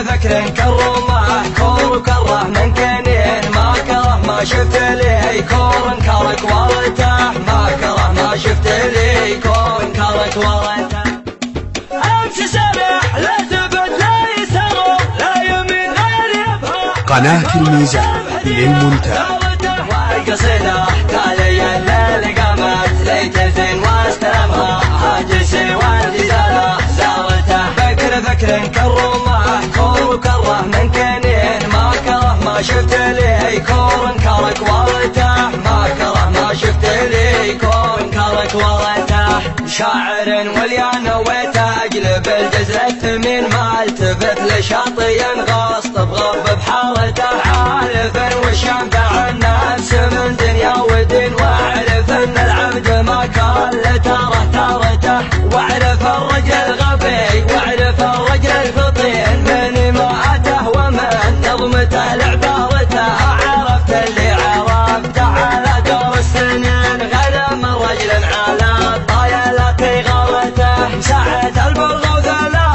فكر كرمه كور وكره من كنين ما كره ما شفت لي كور انكرك ورته ما كره ما شفت لي كور انكرك ورته. امشي سرح لا تبت لا يسر لا يمين غير يبهى قناة الميزان للمنتهى. والقصيدة تالي الليل قامت ليت الزين واستمها هاجسي والجزالة زارته فكر كرمه كور وكره من كنين ما كره ما شفت لي كور انكرك ورته ما كره ما شفت لي كور انكرك ورته. شاعر واليا نويته اجلب الجزر الثمين ما التفت لشاطئ غاص بغب بحارته عارف وش ينفع النفس من دنيا ودين واعرف ان العبد ما كان لتاره تارته واعرف الرجل غبي واعرف الرجل الفطين من ماءته ومن نظمته لعبارته عرفت اللي عرفته على دور السنين غير من رجل على الطايلات غارته ساعة البرغوث لا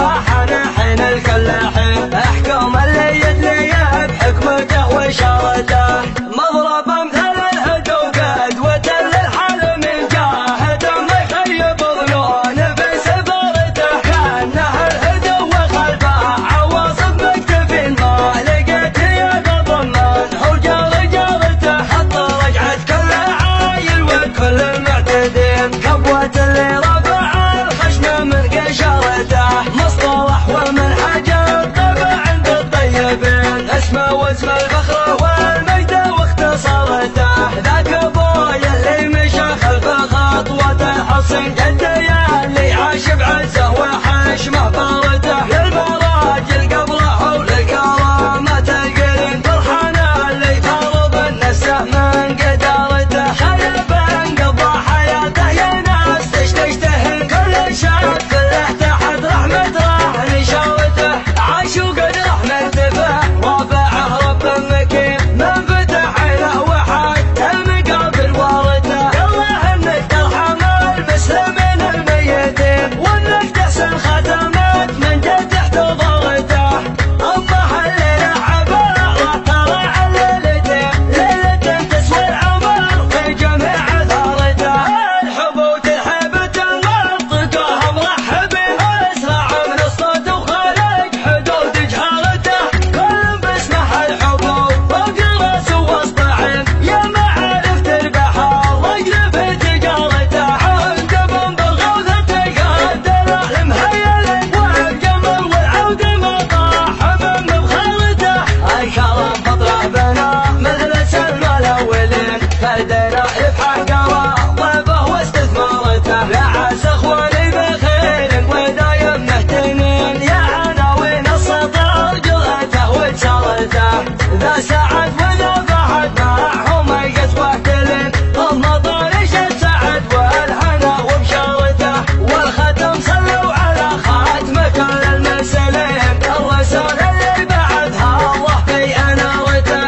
حين الكل حين احكم اللي يدلي بحكمته واشارته مضرب امثال الهدو قدوة للحال من جاهد ما يخيب ظنون بسفارته كانه الهدو وخلفه عواصف مكتفين ما لقيت يد ضمنه وجارته حط رجعت كل عايل وكل معتدين كبوة اللي رفع الخشم من قشرته مصطلح ومنهج الطبع عند الطيبين اسمه واسم الفخر والمجد واختصارته ذاك ابويا اللي مشى خلف خطوته حصن جدي اللي عاش بعزه وحشمه فارته للمراجل قبله وللكرامات القرين فرحانه اللي فرض نفسه من قدارته خيب انقضى حياته يا ناس تشتهن كل شاب كله تحت رحمه راح نشارته عاش وقد راح مرتفع رافعه رب مكين من فتح له وحد المقابل وارته يالله انك ترحم المسلمين الميتين وانك تحسن ختمات من جد تحت ضغطه اما حلينا عباره ترى على ليلتين تسوى العمر في جميع ثارته الحبوت الحبت المنطقه مرحبين اسرع من الصوت وخارج حدود جهارته كل باسمه الحبوب فوق راسه واصبعين يا معارف تربح الرجل في تجارته عقب بالغوثه قدر المهيل والجمر والعود ما طاح من مبخرته الكرم فطره بنا مثل سلم الاولين فردنا يفحى قواضبه واستثمارته لا عاس اخواني بخير ودايم مهتنين يا عناوين السطر جرأته وجسارته ذا سعد وذا فهد معهم القسوه كلين المطر شد سعد والهنا وبشارته والختم صلوا على خاتمه كل المرسلين الرسول اللي بعثها الله في انارته.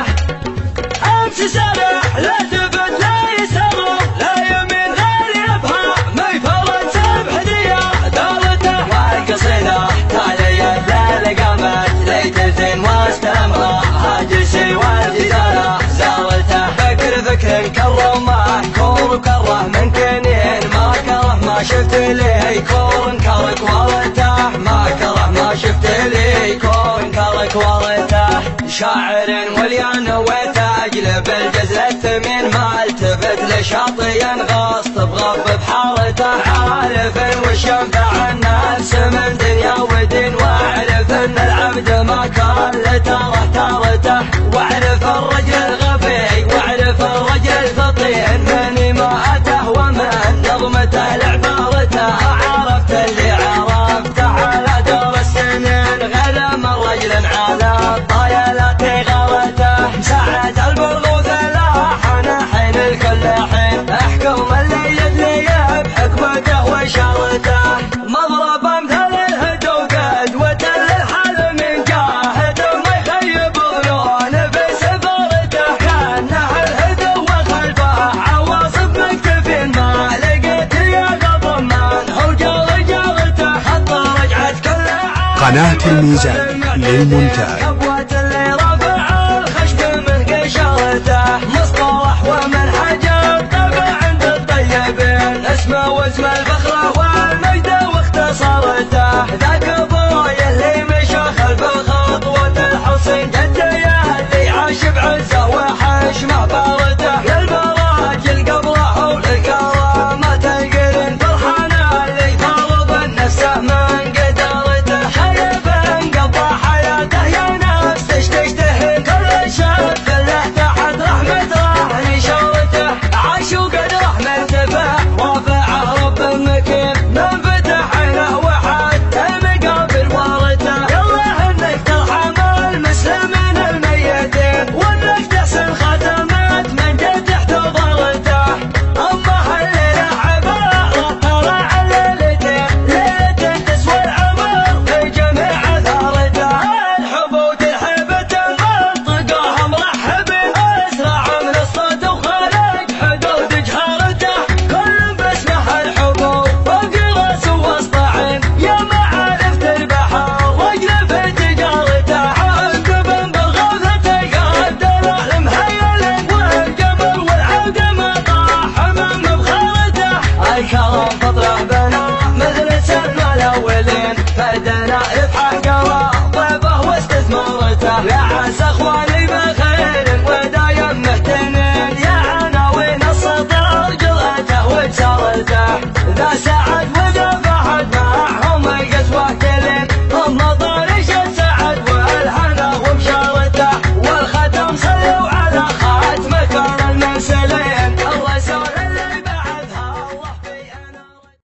امشي سرح لا تبت لا يسر لا يمين غير يبهى ما يفرد سبح دارته والقصيدة تالي الليل قامت ليت الزين واستمها هاجسي والجزالة زارته فكر كرمه كور وكره من كنين ما كره ما شفت لي كور انكرك ورته ما كره ما شفت لي كور انكرك ورته. شاعر واليا نويته اجلب الجزر الثمين ما التفت لشاطئ غاص بغب بحارته عارف وش ينفع النفس من دنيا ودين واعرف ان العبد ما كان لتاره تارته واعرف الرجل الغبي واعرف الرجل الفطين من ماءته ومن نظمته لعبارته عرفت اللي عرفته على دور السنين غير من رجل على الطايلات غارته ساعة البرغوث لا حين الكل حين احكم اللي يدلي بحكمته واشارته مضرب امثال الهدو قدوة قناة الميزان للمونتاج. كبوة اللي رفع الخشب من قشرته، مصطلح ومنهج الطبع عند الطيبين، اسمه واسم الفخر والمجد واختصارته، ذاك